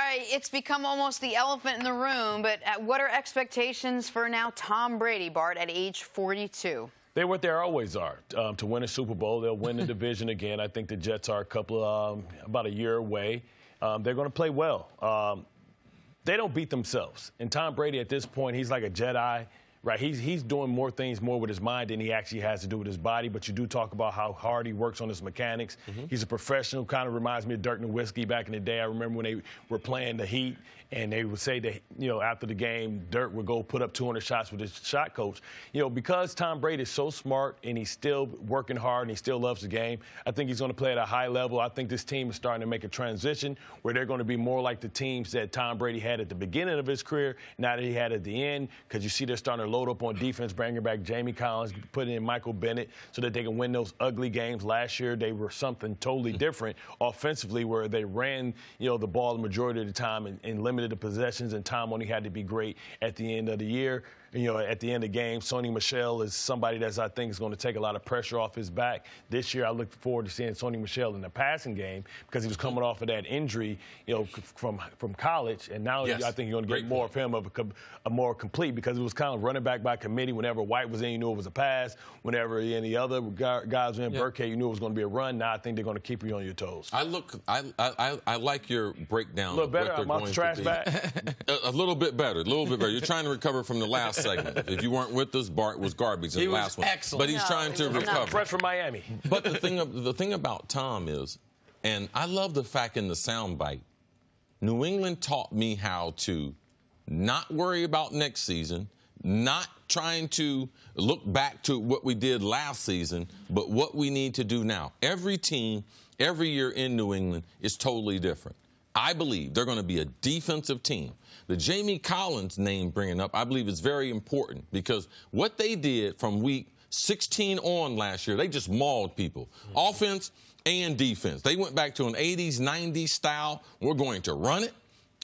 right, it's become almost the elephant in the room, but what are expectations for now Tom Brady, Bart, at age 42? They're what they always are. To win a Super Bowl, they'll win the division again. I think the Jets are about a year away. They're going to play well. They don't beat themselves. And Tom Brady, at this point, he's like a Jedi. Right, he's doing more things with his mind than he actually has to do with his body. But you do talk about how hard he works on his mechanics. He's a professional. Kind of reminds me of Dirk Nowitzki back in the day. I remember when they were playing the Heat, and they would say that, after the game, Dirk would go put up 200 shots with his shot coach. Because Tom Brady is so smart and he's still working hard and he still loves the game, I think he's going to play at a high level. I think this team is starting to make a transition where they're going to be more like the teams that Tom Brady had at the beginning of his career, now that he had at the end, because you see they're starting to load up on defense, bringing back Jamie Collins, putting in Michael Bennett so that they can win those ugly games. Last year, they were something totally different offensively, where they ran, the ball the majority of the time and limited the possessions, and Tom only had to be great at the end of the year. At the end of the game, Sony Michel is somebody that I think is going to take a lot of pressure off his back. This year, I look forward to seeing Sony Michel in the passing game because he was coming off of that injury, from college, and now I think you're going to get more of him, a more complete, because it was kind of running back by committee. Whenever White was in, you knew it was a pass. Whenever any other guys were in, Burkhead, you knew it was going to be a run. Now I think they're going to keep you on your toes. I like your breakdown. A little better. I'm off the trash back. A little bit better. You're trying to recover from the last segment. If you weren't with us, Bart was garbage in the last one. Excellent. But he's trying to recover. Fresh from Miami. But the thing about Tom is, and I love the fact in the soundbite, New England taught me how to not worry about next season, not trying to look back to what we did last season, but what we need to do now. Every team, every year in New England is totally different. I believe they're going to be a defensive team. The Jamie Collins name bringing up, I believe, is very important because what they did from week 16 on last year, they just mauled people. Offense and defense. They went back to an 80s, 90s style. We're going to run it.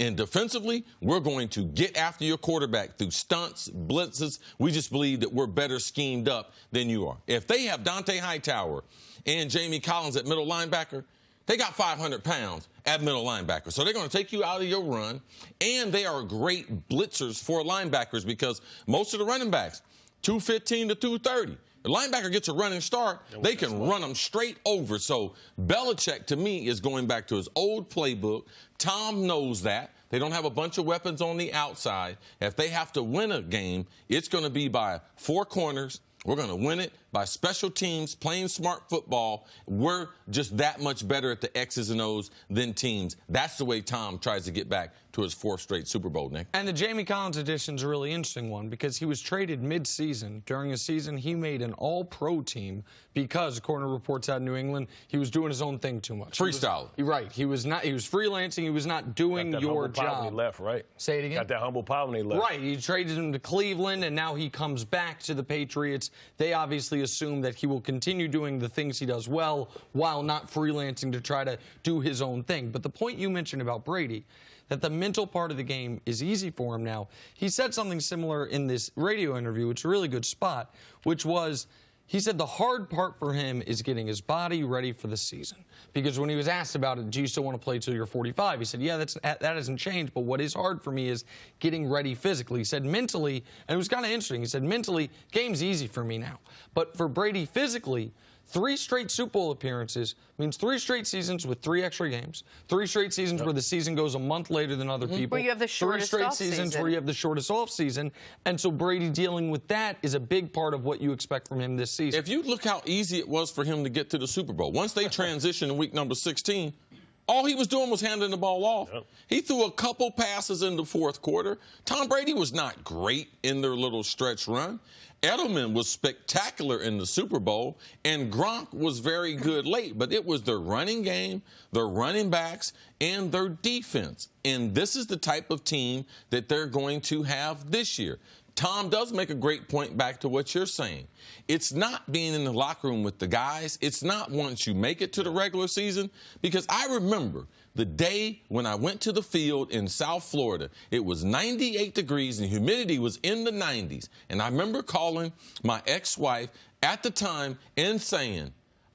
And defensively, we're going to get after your quarterback through stunts, blitzes. We just believe that we're better schemed up than you are. If they have Dante Hightower and Jamie Collins at middle linebacker, they got 500 pounds at middle linebacker. So they're going to take you out of your run, and they are great blitzers for linebackers because most of the running backs, 215 to 230. The linebacker gets a running start, they can run them straight over. So Belichick, to me, is going back to his old playbook. Tom knows that. They don't have a bunch of weapons on the outside. If they have to win a game, it's going to be by four corners. We're going to win it by special teams, playing smart football. We're just that much better at the X's and O's than teams. That's the way Tom tries to get back to his fourth straight Super Bowl, Nick. And the Jamie Collins addition is a really interesting one because he was traded mid-season. During a season, he made an all-pro team because, according to reports out in New England, he was doing his own thing too much. Freestyle. Right. He was freelancing. He was not doing your job. He left, right? Say it again? Got that humble pie when he left. Right. He traded him to Cleveland, and now he comes back to the Patriots. They obviously assume that he will continue doing the things he does well while not freelancing to try to do his own thing. But the point you mentioned about Brady, that the mental part of the game is easy for him now, he said something similar in this radio interview, which is a really good spot, which was, he said the hard part for him is getting his body ready for the season. Because when he was asked about it, do you still want to play till you're 45? He said, yeah, that hasn't changed, but what is hard for me is getting ready physically. He said mentally, and it was kind of interesting, he said mentally, game's easy for me now. But for Brady physically, 3 straight Super Bowl appearances means 3 straight seasons with 3 extra games. 3 straight seasons where the season goes a month later than other people. Where you have the shortest 3 straight seasons where you have the shortest off season. And so Brady dealing with that is a big part of what you expect from him this season. If you look how easy it was for him to get to the Super Bowl, once they transitioned in week number 16, all he was doing was handing the ball off. Yep. He threw a couple passes in the fourth quarter. Tom Brady was not great in their little stretch run. Edelman was spectacular in the Super Bowl, and Gronk was very good late. But it was their running game, their running backs, and their defense. And this is the type of team that they're going to have this year. Tom does make a great point back to what you're saying. It's not being in the locker room with the guys. It's not once you make it to the regular season. Because I remember the day when I went to the field in South Florida. It was 98 degrees and humidity was in the 90s. And I remember calling my ex-wife at the time and saying,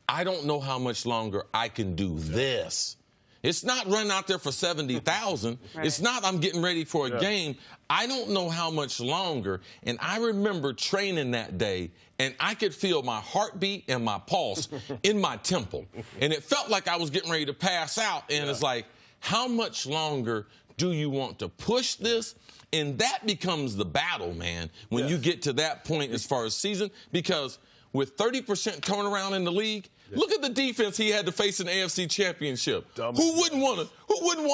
I don't know how much longer I can do this. It's not running out there for 70,000. Right. It's not I'm getting ready for a game. I don't know how much longer. And I remember training that day, and I could feel my heartbeat and my pulse in my temple. And it felt like I was getting ready to pass out. And it's like, how much longer do you want to push this? And that becomes the battle, man, when you get to that point as far as season. Because with 30% turnaround in the league, look at the defense he had to face in the AFC Championship. Who wouldn't want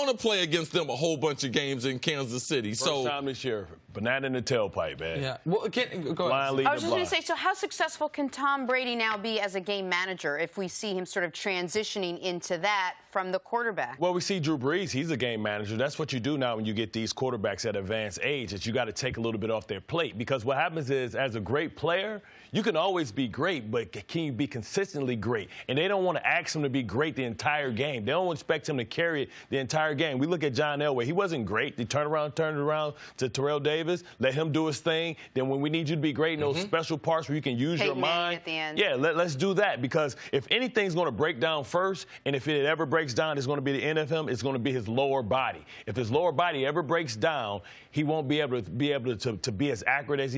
to play against them a whole bunch of games in Kansas City? First time this year, banana in the tailpipe, man. Yeah. Well, go ahead. I was just going to say, so how successful can Tom Brady now be as a game manager if we see him sort of transitioning into that from the quarterback? Well, we see Drew Brees. He's a game manager. That's what you do now when you get these quarterbacks at advanced age, is you got to take a little bit off their plate. Because what happens is, as a great player, you can always be great, but can you be consistently great? And they don't want to ask him to be great the entire game. They don't expect him to carry it the entire game. We look at John Elway. He wasn't great. They turned it around to Terrell Davis, let him do his thing. Then when we need you to be great in those special parts where you can use your mind, at the end. yeah, let's do that. Because if anything's going to break down first, and if it ever breaks down, it's going to be the end of him. It's going to be his lower body. If his lower body ever breaks down, he won't be able to be as accurate as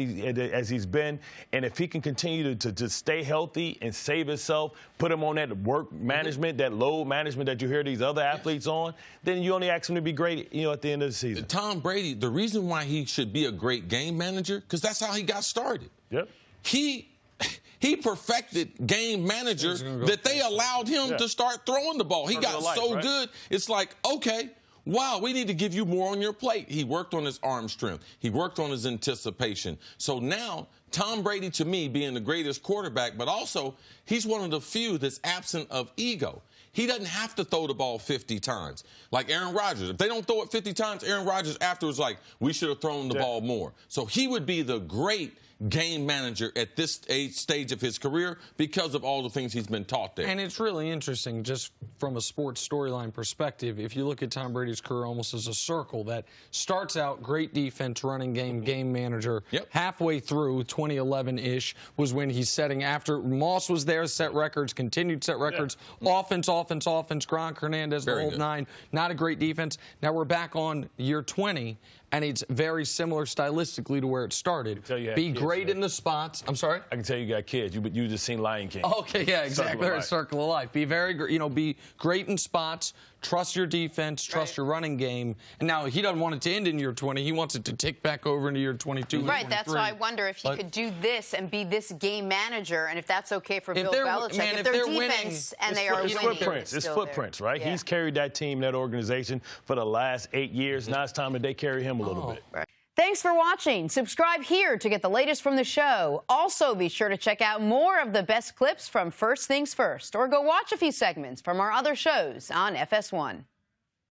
he's been. And if he can continue to stay healthy and save himself, put him on that work management, that load management that you hear these other athletes on, then you only ask him to be great, at the end of the season. Tom Brady, the reason why he should be a great game manager, because that's how he got started. Yep. He perfected game manager that they allowed him to start throwing the ball. He got so good, it's like, okay, wow, we need to give you more on your plate. He worked on his arm strength. He worked on his anticipation. So now, Tom Brady, to me, being the greatest quarterback, but also he's one of the few that's absent of ego. He doesn't have to throw the ball 50 times. Like Aaron Rodgers. If they don't throw it 50 times, Aaron Rodgers afterwards like, we should have thrown the ball more. So he would be the great game manager at this stage of his career because of all the things he's been taught there. And it's really interesting just from a sports storyline perspective. If you look at Tom Brady's career almost as a circle that starts out great defense, running game, game manager. Halfway through 2011-ish was when he's setting, after Moss was there, set records, continued set records, offense, Gronk, Hernandez, the whole nine. Not a great defense. Now we're back on year 20. And it's very similar stylistically to where it started. Be great in the spots. I'm sorry? I can tell you got kids. You just seen Lion King. Okay, yeah, exactly. Circle of life. Be very, be great in spots. Trust your defense. Trust your running game. And now he doesn't want it to end in year 20. He wants it to tick back over into year 22. Right. That's why I wonder if he could do this and be this game manager, and if that's okay for Bill Belichick. If they're defense and they are winning, it's footprints, right? He's carried that team, that organization for the last 8 years. Now it's time that they carry him a little bit. Right. Thanks for watching. Subscribe here to get the latest from the show. Also, be sure to check out more of the best clips from First Things First, or go watch a few segments from our other shows on FS1.